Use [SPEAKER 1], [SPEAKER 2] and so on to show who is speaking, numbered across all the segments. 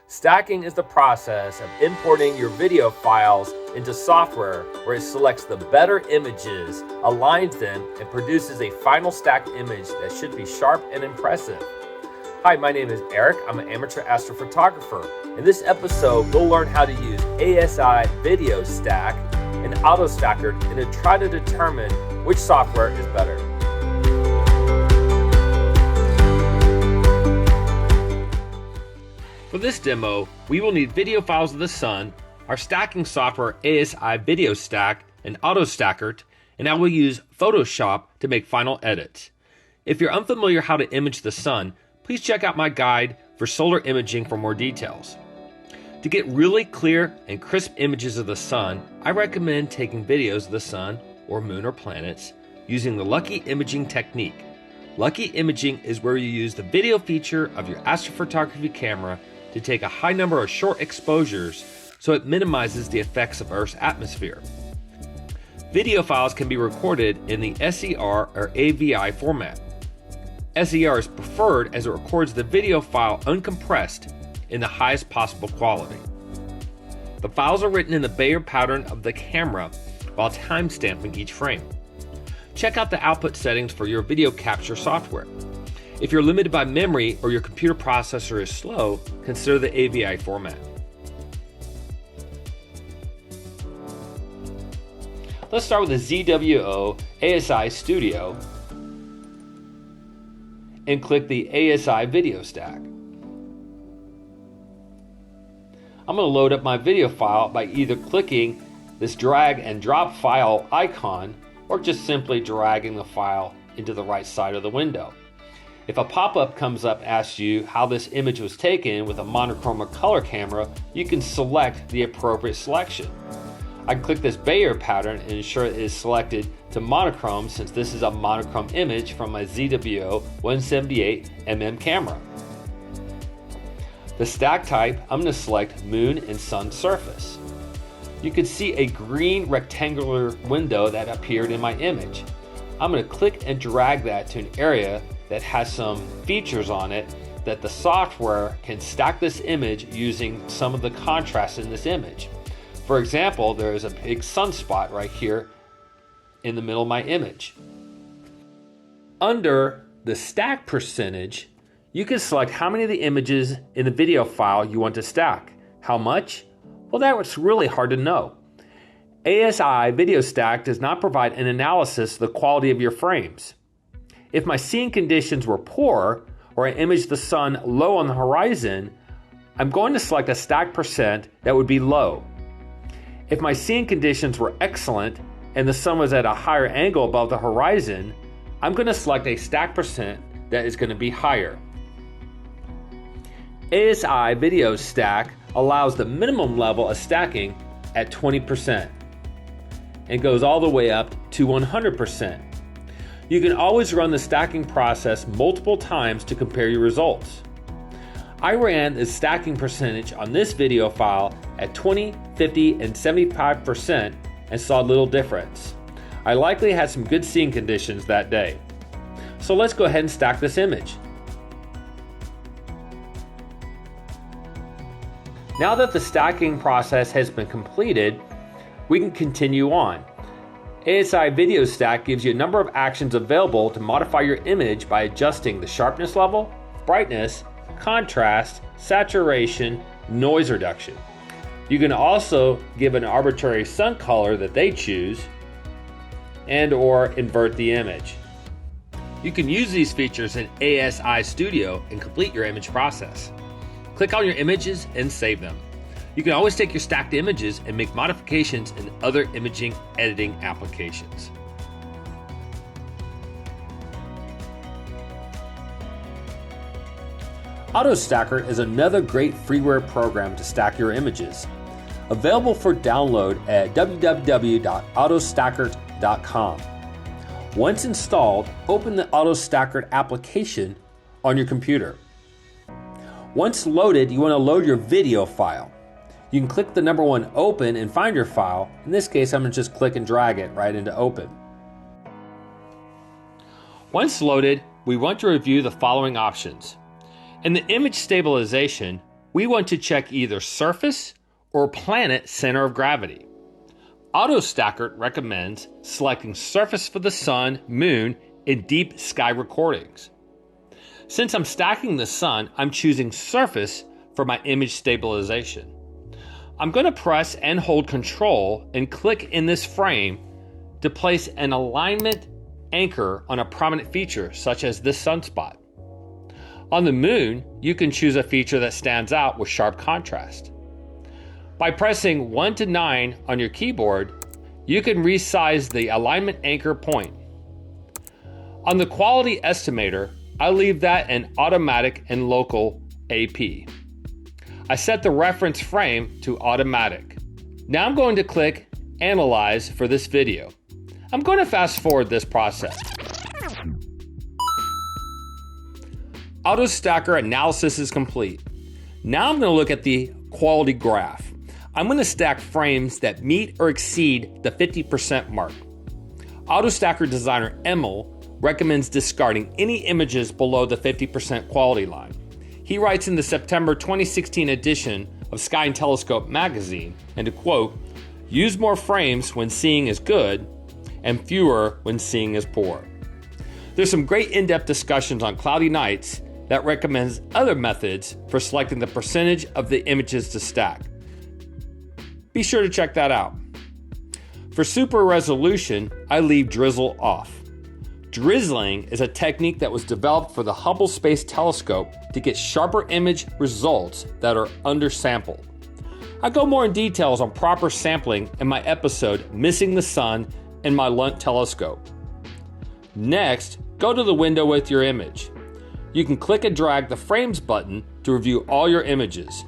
[SPEAKER 1] Stacking is the process of importing your video files into software where it selects the better images, aligns them, and produces a final stacked image that should be sharp and impressive. Hi, my name is Eric. I'm an amateur astrophotographer. In this episode, we'll learn how to use ASI VideoStack and Autostakkert and to try to determine which software is better. For this demo, we will need video files of the sun, our stacking software ASI VideoStack and Autostakkert, and I will use Photoshop to make final edits. If you're unfamiliar how to image the sun, please check out my guide for solar imaging for more details. To get really clear and crisp images of the sun, I recommend taking videos of the sun or moon or planets using the Lucky Imaging technique. Lucky Imaging is where you use the video feature of your astrophotography camera to take a high number of short exposures so it minimizes the effects of Earth's atmosphere. Video files can be recorded in the SAIR or AVI format. SAIR is preferred as it records the video file uncompressed in the highest possible quality. The files are written in the Bayer pattern of the camera while timestamping each frame. Check out the output settings for your video capture software. If you're limited by memory or your computer processor is slow, consider the AVI format. Let's start with the ZWO ASI Studio and click the ASI VideoStack. I'm going to load up my video file by either clicking this drag and drop file icon or just simply dragging the file into the right side of the window. If a pop-up comes up and asks you how this image was taken with a monochrome color camera, you can select the appropriate selection. I can click this Bayer pattern and ensure it is selected to monochrome since this is a monochrome image from my ZWO 178mm camera. The stack type, I'm going to select moon and sun surface. You can see a green rectangular window that appeared in my image. I'm going to click and drag that to an area that has some features on it that the software can stack this image using some of the contrast in this image. For example, there is a big sunspot right here in the middle of my image. Under the stack percentage, you can select how many of the images in the video file you want to stack. How much? Well, that's really hard to know. ASI VideoStack does not provide an analysis of the quality of your frames. If my scene conditions were poor, or I imaged the sun low on the horizon, I'm going to select a stack percent that would be low. If my scene conditions were excellent and the sun was at a higher angle above the horizon, I'm going to select a stack percent that is going to be higher. ASI VideoStack allows the minimum level of stacking at 20% and goes all the way up to 100%. You can always run the stacking process multiple times to compare your results. I ran the stacking percentage on this video file at 20, 50, and 75% and saw little difference. I likely had some good scene conditions that day. So let's go ahead and stack this image. Now that the stacking process has been completed, we can continue on. ASI VideoStack gives you a number of actions available to modify your image by adjusting the sharpness level, brightness, contrast, saturation, noise reduction. You can also give an arbitrary sun color that they choose and or invert the image. You can use these features in ASI Studio and complete your image process. Click on your images and save them. You can always take your stacked images and make modifications in other imaging editing applications. Autostakkert is another great freeware program to stack your images. Available for download at www.autostakkert.com. Once installed, open the Autostakkert application on your computer. Once loaded, you want to load your video file. You can click the number one open and find your file. In this case, I'm going to just click and drag it right into open. Once loaded, we want to review the following options. In the image stabilization, we want to check either surface or planet center of gravity. Autostakkert recommends selecting surface for the sun, moon, and deep sky recordings. Since I'm stacking the sun, I'm choosing surface for my image stabilization. I'm going to press and hold Control and click in this frame to place an alignment anchor on a prominent feature such as this sunspot. On the moon, you can choose a feature that stands out with sharp contrast. By pressing 1 to 9 on your keyboard, you can resize the alignment anchor point. On the quality estimator, I leave that in automatic and local AP. I set the reference frame to automatic. Now I'm going to click Analyze for this video. I'm going to fast forward this process. Autostakkert analysis is complete. Now I'm going to look at the quality graph. I'm going to stack frames that meet or exceed the 50% mark. Autostakkert designer Emil recommends discarding any images below the 50% quality line. He writes in the September 2016 edition of Sky and Telescope magazine, and to quote, "Use more frames when seeing is good and fewer when seeing is poor." There's some great in-depth discussions on cloudy nights that recommends other methods for selecting the percentage of the images to stack. Be sure to check that out. For super resolution, I leave drizzle off. Drizzling is a technique that was developed for the Hubble Space Telescope to get sharper image results that are undersampled. I go more in details on proper sampling in my episode Missing the Sun and my Lunt telescope. Next, go to the window with your image. You can click and drag the frames button to review all your images.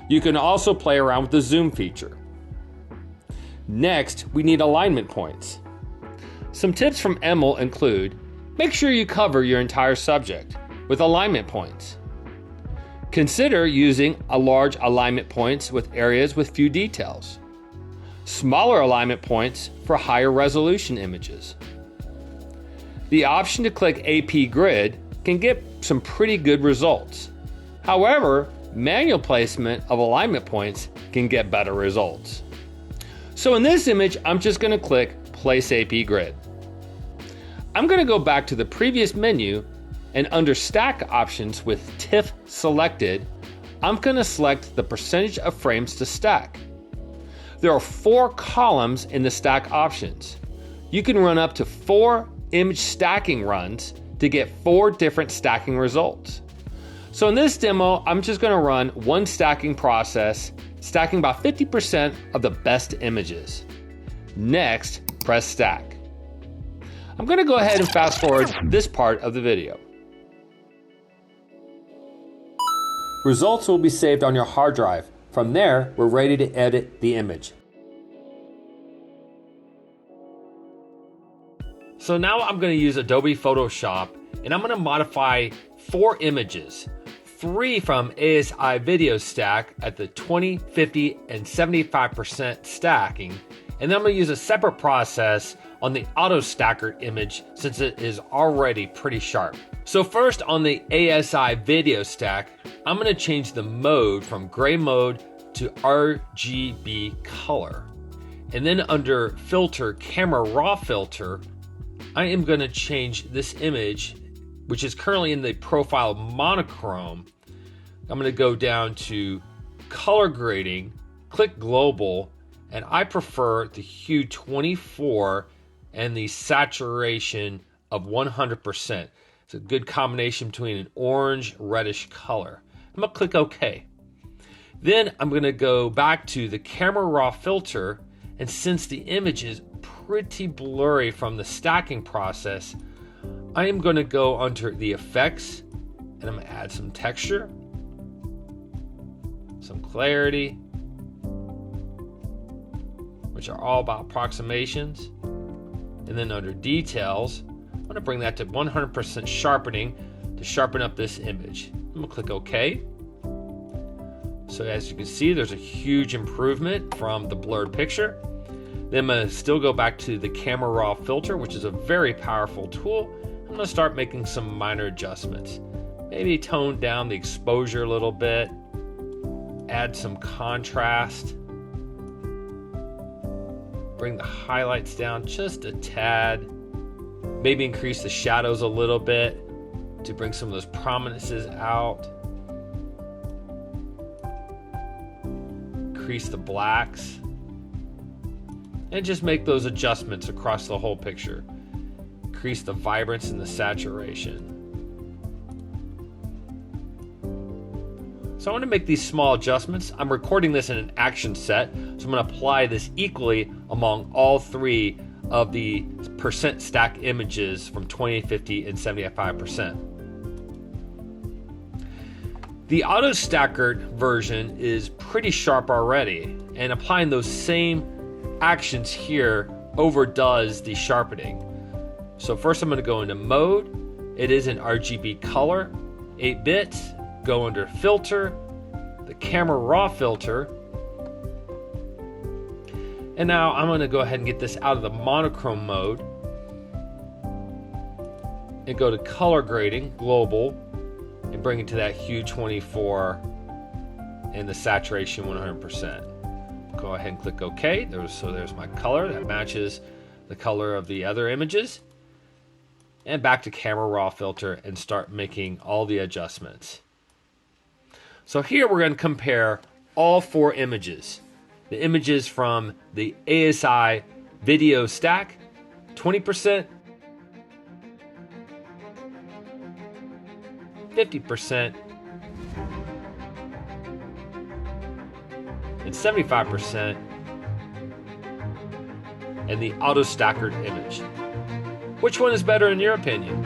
[SPEAKER 1] You can also play around with the zoom feature. Next, we need alignment points. Some tips from Emil include: make sure you cover your entire subject with alignment points. Consider using a large alignment points with areas with few details. Smaller alignment points for higher resolution images. The option to click AP Grid can get some pretty good results. However, manual placement of alignment points can get better results. So in this image, I'm just going to click Place AP Grid. I'm going to go back to the previous menu, and under Stack options with TIFF selected, I'm going to select the percentage of frames to stack. There are 4 columns in the stack options. You can run up to 4 image stacking runs to get 4 different stacking results. So in this demo, I'm just going to run one stacking process, stacking about 50% of the best images. Next, press Stack. I'm going to go ahead and fast forward this part of the video. Results will be saved on your hard drive. From there, we're ready to edit the image. So now I'm going to use Adobe Photoshop, and I'm going to modify 4 images. 3 from ASI VideoStack at the 20, 50, and 75% stacking. And then I'm going to use a separate process on the Autostakkert image since it is already pretty sharp. So first on the ASI VideoStack, I'm going to change the mode from gray mode to RGB color. And then under filter, camera raw filter, I am going to change this image, which is currently in the profile monochrome. I'm going to go down to color grading, click global, and I prefer the hue 24 and the saturation of 100%. It's a good combination between an orange reddish color. I'm going to click OK. Then I'm going to go back to the camera raw filter, and since the image is pretty blurry from the stacking process, I am going to go under the effects, and I'm going to add some texture, some clarity, which are all about approximations. And then under details, I'm going to bring that to 100% sharpening to sharpen up this image. I'm going to click OK. So as you can see, there's a huge improvement from the blurred picture. Then I'm going to still go back to the camera raw filter, which is a very powerful tool. I'm going to start making some minor adjustments. Maybe tone down the exposure a little bit. add some contrast. Bring the highlights down just a tad. Maybe increase the shadows a little bit to bring some of those prominences out. Increase the blacks. And just make those adjustments across the whole picture. Increase the vibrance and the saturation. So I want to make these small adjustments. I'm recording this in an action set, so I'm going to apply this equally among all three of the percent stack images from 20, 50, and 75%. The Autostakkert version is pretty sharp already, and applying those same actions here overdoes the sharpening. So first I'm going to go into mode. It is an RGB color, 8-bit. Go under filter, the camera raw filter. And now I'm going to go ahead and get this out of the monochrome mode and go to color grading, global, and bring it to that hue 24 and the saturation 100%. Go ahead and click OK. There's my color that matches the color of the other images. And back to camera raw filter and start making all the adjustments. So here we're going to compare all four images. The images from the ASI VideoStack, 20%, 50%, and 75%, and the Autostakkert image. Which one is better in your opinion?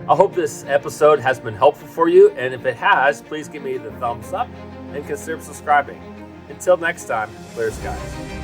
[SPEAKER 1] I hope this episode has been helpful for you, and if it has, please give me the thumbs up and consider subscribing. Until next time, clear skies.